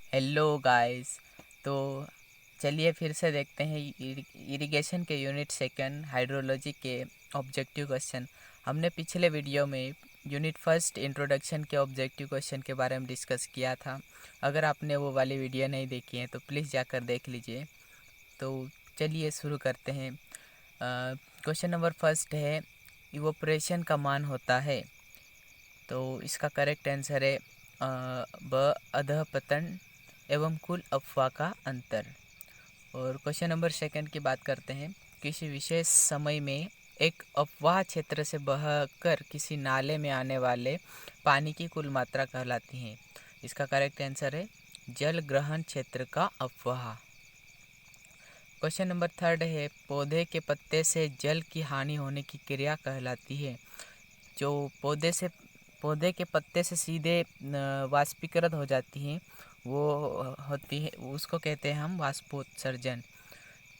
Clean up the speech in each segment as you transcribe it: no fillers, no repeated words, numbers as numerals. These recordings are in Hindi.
Hello guys. तो चलिए फिर से देखते हैं इरिगेशन के यूनिट सेकंड हाइड्रोलॉजी के ऑब्जेक्टिव क्वेश्चन। हमने पिछले वीडियो में यूनिट फर्स्ट इंट्रोडक्शन के ऑब्जेक्टिव क्वेश्चन के बारे में डिस्कस किया था। अगर आपने वो वाली वीडियो नहीं देखी है तो प्लीज़ जाकर देख लीजिए। तो चलिए शुरू करते हैं। क्वेश्चन नंबर फर्स्ट है, इवोपरेशन का मान होता है। तो इसका करेक्ट आंसर है ब अधःपतन एवं कुल अफवाह का अंतर। और क्वेश्चन नंबर सेकंड की बात करते हैं, किसी विशेष समय में एक अपवाह क्षेत्र से बहकर किसी नाले में आने वाले पानी की कुल मात्रा कहलाती है। इसका करेक्ट आंसर है जल ग्रहण क्षेत्र का अपवाह। क्वेश्चन नंबर थर्ड है, पौधे के पत्ते से जल की हानि होने की क्रिया कहलाती है। जो पौधे के पत्ते से सीधे वाष्पीकृत हो जाती हैं वो होती है, उसको कहते हैं हम वाष्पोत्सर्जन।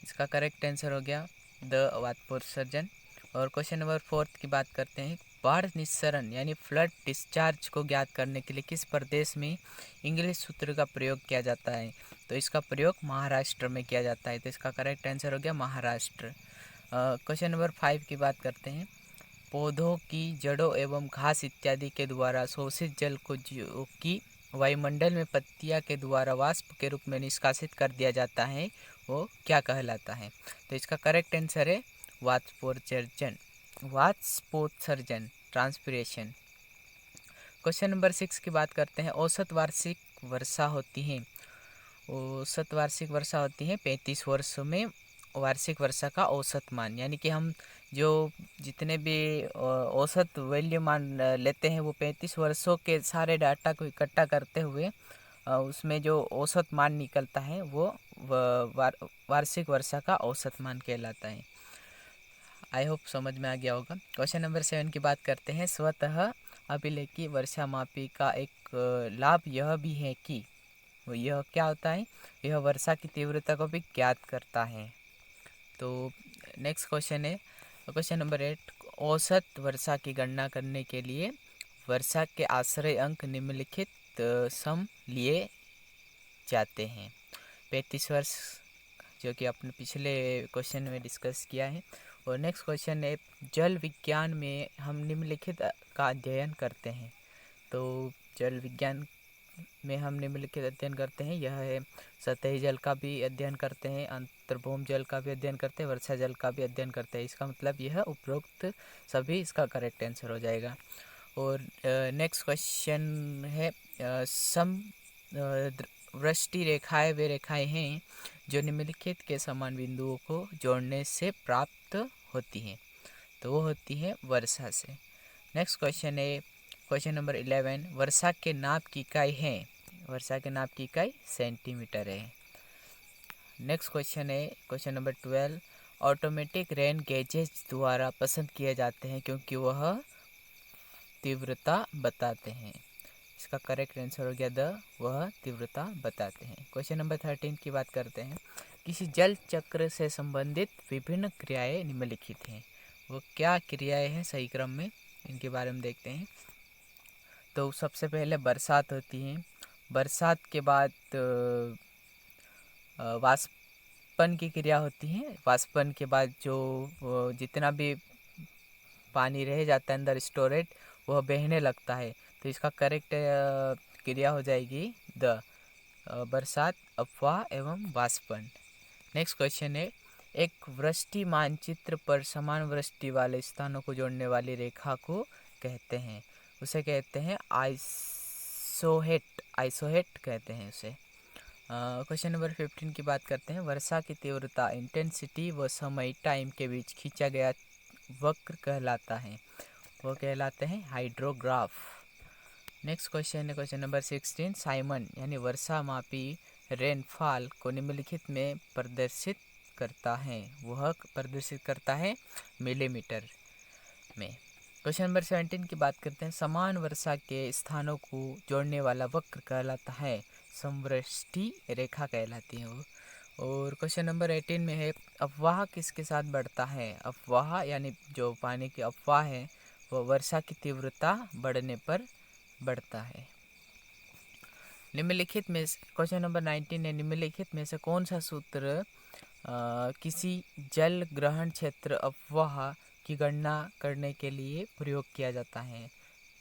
इसका करेक्ट आंसर हो गया द वाष्पोत्सर्जन। और क्वेश्चन नंबर फोर्थ की बात करते हैं, बाढ़ निस्सरण यानी फ्लड डिस्चार्ज को ज्ञात करने के लिए किस प्रदेश में इंग्लिश सूत्र का प्रयोग किया जाता है। तो इसका प्रयोग महाराष्ट्र में किया जाता है। तो इसका करेक्ट आंसर हो गया महाराष्ट्र। क्वेश्चन नंबर 5 की बात करते हैं, पौधों की जड़ों एवं घास इत्यादि के द्वारा शोषित जल को जो कि वायुमंडल में पत्तियां के द्वारा वाष्प के रूप में निष्कासित कर दिया जाता है वो क्या कहलाता है। तो इसका करेक्ट आंसर है वाष्पोत्सर्जन। वाष्पोत्सर्जन ट्रांसपिरेशन। क्वेश्चन नंबर 6 की बात करते हैं, औसत वार्षिक वर्षा होती है। औसत वार्षिक वर्षा होती है 35 वर्षों में वार्षिक वर्षा का औसत मान, यानी कि हम जो जितने भी औसत वैल्यू मान लेते हैं वो 35 वर्षों के सारे डाटा को इकट्ठा करते हुए उसमें जो औसत मान निकलता है वो वार्षिक वर्षा का औसत मान कहलाता है। आई होप समझ में आ गया होगा। क्वेश्चन नंबर 7 की बात करते हैं, स्वतः अभिलेखी वर्षा मापी का एक लाभ यह भी है कि यह क्या होता है, यह वर्षा की तीव्रता को भी ज्ञात करता है। तो नेक्स्ट क्वेश्चन है क्वेश्चन नंबर 8, औसत वर्षा की गणना करने के लिए वर्षा के आश्रय अंक निम्नलिखित सम लिए जाते हैं। 35 वर्ष जो कि आपने पिछले क्वेश्चन में डिस्कस किया है। और नेक्स्ट क्वेश्चन है, जल विज्ञान में हम निम्नलिखित का अध्ययन करते हैं। तो जल विज्ञान में हम निम्नलिखित अध्ययन करते हैं, यह है सतही जल का भी अध्ययन करते हैं, अंतर्भूम जल का भी अध्ययन करते हैं, वर्षा जल का भी अध्ययन करते हैं। इसका मतलब यह उपरोक्त सभी इसका करेक्ट आंसर हो जाएगा। और नेक्स्ट क्वेश्चन है, सम वृष्टि रेखाएं वे रेखाएं हैं जो निम्नलिखित के समान बिंदुओं को जोड़ने से प्राप्त होती हैं। तो वो होती है वर्षा से। नेक्स्ट क्वेश्चन है क्वेश्चन नंबर 11, वर्षा के नाप की इकाई है। वर्षा के नाप की इकाई सेंटीमीटर है। नेक्स्ट क्वेश्चन है question number 12, automatic rain gauges द्वारा पसंद किए जाते हैं क्योंकि वह तीव्रता बताते हैं। इसका करेक्ट आंसर हो गया वह तीव्रता बताते हैं। क्वेश्चन नंबर 13 की बात करते हैं, किसी जल चक्र से संबंधित विभिन्न क्रियाएं निम्नलिखित हैं। वो क्या क्रियाएं हैं सही क्रम में, इनके बारे में देखते हैं। तो सबसे पहले बरसात होती है। बरसात के बाद वाष्पन की क्रिया होती है। वाष्पन के बाद जो जितना भी पानी रह जाता है अंदर स्टोरेज वह बहने लगता है। तो इसका करेक्ट क्रिया हो जाएगी द बरसात, अफवाह एवं वाष्पन। नेक्स्ट क्वेश्चन है, एक वृष्टि मानचित्र पर समान वृष्टि वाले स्थानों को जोड़ने वाली रेखा को कहते हैं, उसे कहते हैं आइसोहेट। आइसोहेट कहते हैं उसे। क्वेश्चन नंबर 15 की बात करते हैं, वर्षा की तीव्रता इंटेंसिटी व समय टाइम के बीच खींचा गया वक्र कहलाता है, वो कहलाते हैं हाइड्रोग्राफ। नेक्स्ट क्वेश्चन है क्वेश्चन नंबर 16, साइमन यानी वर्षा मापी रेनफॉल को निम्नलिखित में प्रदर्शित करता है, वह प्रदर्शित करता है मिलीमीटर में। क्वेश्चन नंबर 17 की बात करते हैं, समान वर्षा के स्थानों को जोड़ने वाला वक्र कहलाता है समवृष्टि रेखा कहलाती है वो। और क्वेश्चन नंबर 18 में है, अफवाह किसके साथ बढ़ता है। अफवाह यानी जो पानी की अफवाह है वो वर्षा की तीव्रता बढ़ने पर बढ़ता है। निम्नलिखित में क्वेश्चन नंबर 19 है, निम्नलिखित में से कौन सा सूत्र किसी जल ग्रहण क्षेत्र अफवाह की गणना करने के लिए प्रयोग किया जाता है?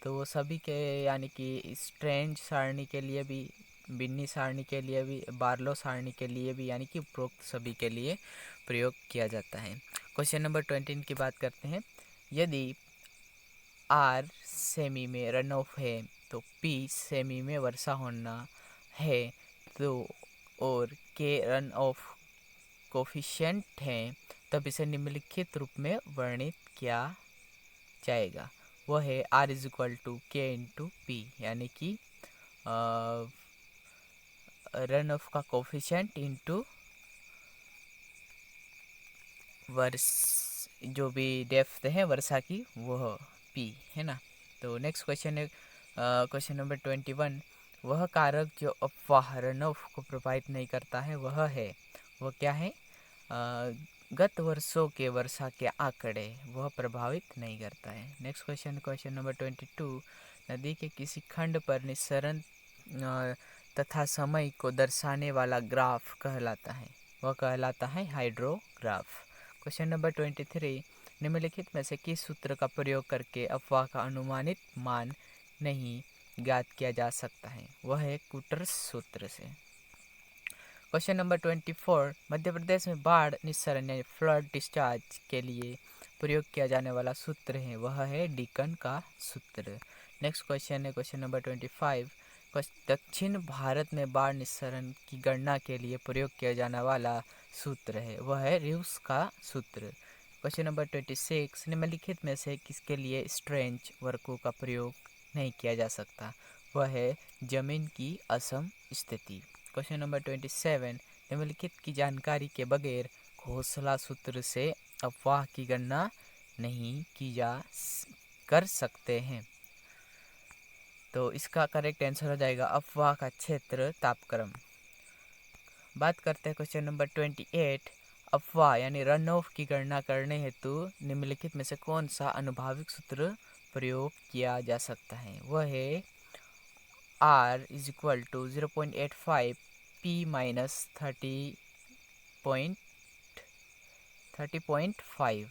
तो सभी के यानी कि स्ट्रेंज सारणी के लिए भी, बिन्नी सारणी के लिए भी, बार्लो सारणी के लिए भी, यानी कि उपरोक्त सभी के लिए प्रयोग किया जाता है। क्वेश्चन नंबर 20 की बात करते हैं। यदि R सेमी में रन ऑफ है तो P सेमी में वर्षा होना है तो और K रन ऑफ कोफिशिएंट हैं, तब इसे निम्नलिखित रूप में वर्णित किया जाएगा। वह है R इज इक्वल टू के इंटू पी, यानी कि रन ऑफ का कोफिशिएंट इंटू वर्ष जो भी डेप्थ है वर्षा की, वह पी है ना। तो नेक्स्ट क्वेश्चन है क्वेश्चन नंबर 21। वह कारक जो अफवाह रन ऑफ को प्रभावित नहीं करता है वह क्या है? गत वर्षों के वर्षा के आंकड़े वह प्रभावित नहीं करता है। Next question number 22। नदी के किसी खंड पर निस्सरण तथा समय को दर्शाने वाला ग्राफ कहलाता है, वह कहलाता है हाइड्रोग्राफ। Question number 23। निम्नलिखित में से किस सूत्र का प्रयोग करके अफवाह का अनुमानित मान नहीं ज्ञात किया जा सकता है? वह है कूटर्स सूत्र से। Question number 24। मध्य प्रदेश में बाढ़ निस्सरण यानी फ्लड डिस्चार्ज के लिए प्रयोग किया जाने वाला सूत्र है, वह है डिकन का सूत्र। नेक्स्ट क्वेश्चन है क्वेश्चन नंबर 25। दक्षिण भारत में बाढ़ निस्सरण की गणना के लिए प्रयोग किया जाने वाला सूत्र है, वह है रिव्स का सूत्र। Question number 26। निम्नलिखित में से किसके लिए स्ट्रेंज वर्गों का प्रयोग नहीं किया जा सकता? वह है जमीन की असम स्थिति। Question number 27। निम्नलिखित की जानकारी के बगैर घोषला सूत्र से अफवाह की गणना नहीं की कर सकते हैं। तो इसका करेक्ट आंसर हो जाएगा अफवाह का क्षेत्र तापक्रम। बात करते हैं क्वेश्चन नंबर 28। अफवाह यानी रन ऑफ की गणना करने हेतु निम्नलिखित में से कौन सा अनुभाविक सूत्र प्रयोग किया जा सकता है? वह है R is equal to 0.85 P minus 30.5।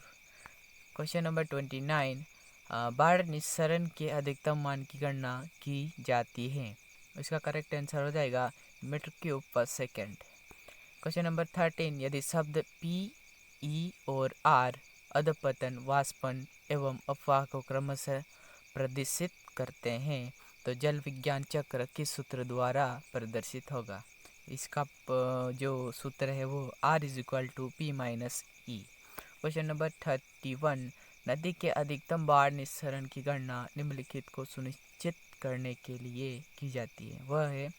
Question number 29। बाढ़ निस्सरण के अधिकतम मान की गणना की जाती है, इसका करेक्ट आंसर हो जाएगा मीटर क्यूब पर सेकेंड। Question number 13। यदि शब्द P, E और R अधपतन, वाष्पन एवं अफवाह को क्रमशः प्रदर्शित करते हैं तो जल विज्ञान चक्र किस सूत्र द्वारा प्रदर्शित होगा? इसका जो सूत्र है वो R is equal to P minus E। Question number 31। नदी के अधिकतम बाढ़ निस्सरण की गणना निम्नलिखित को सुनिश्चित करने के लिए की जाती है, वह है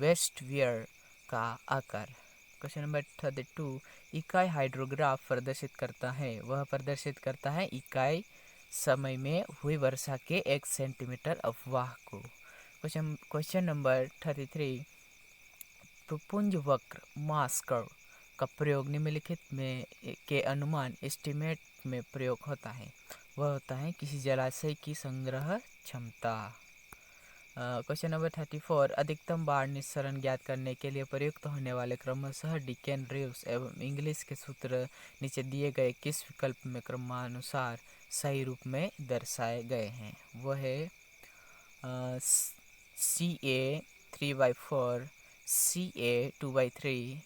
वेस्टवियर का आकार। Question number 32। इकाई हाइड्रोग्राफ प्रदर्शित करता है, वह प्रदर्शित करता है इकाई समय में हुई वर्षा के 1 सेंटीमीटर अफवाह को। Question number 33। प्रपुंज वक्र मास कर्व का प्रयोग निम्नलिखित में के अनुमान एस्टिमेट में प्रयोग होता है, वह होता है किसी जलाशय की संग्रह क्षमता। Question number 34। अधिकतम बाढ़ निस्सरण ज्ञात करने के लिए प्रयुक्त होने वाले क्रमशः डिकेन, रिव्स एवं इंग्लिश के सूत्र नीचे दिए गए किस विकल्प में क्रमानुसार सही रूप में दर्शाए गए हैं? वह है CA 3/4, CA 2/3,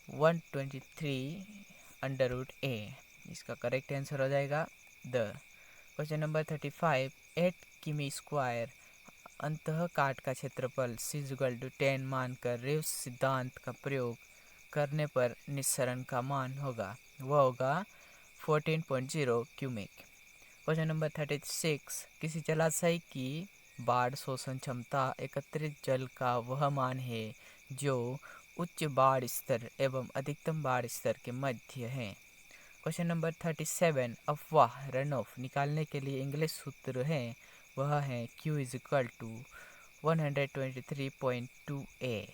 123/√A। इसका करेक्ट आंसर हो जाएगा द। Question number 35। 8 किमी स्क्वायर अंतः काट का क्षेत्रफल C=10 मानकर रिव्स सिद्धांत का प्रयोग करने पर निस्सरण का मान होगा, वह होगा 14.0 क्यूबिक। Question number 36। किसी जलाशय की बाढ़ शोषण क्षमता एकत्रित जल का वह मान है जो उच्च बाढ़ स्तर एवं अधिकतम बाढ़ स्तर के मध्य है। Question number 37। अफवाह रन ऑफ निकालने के लिए इंग्लिश सूत्र है, वह है Q is equal to 123.2A।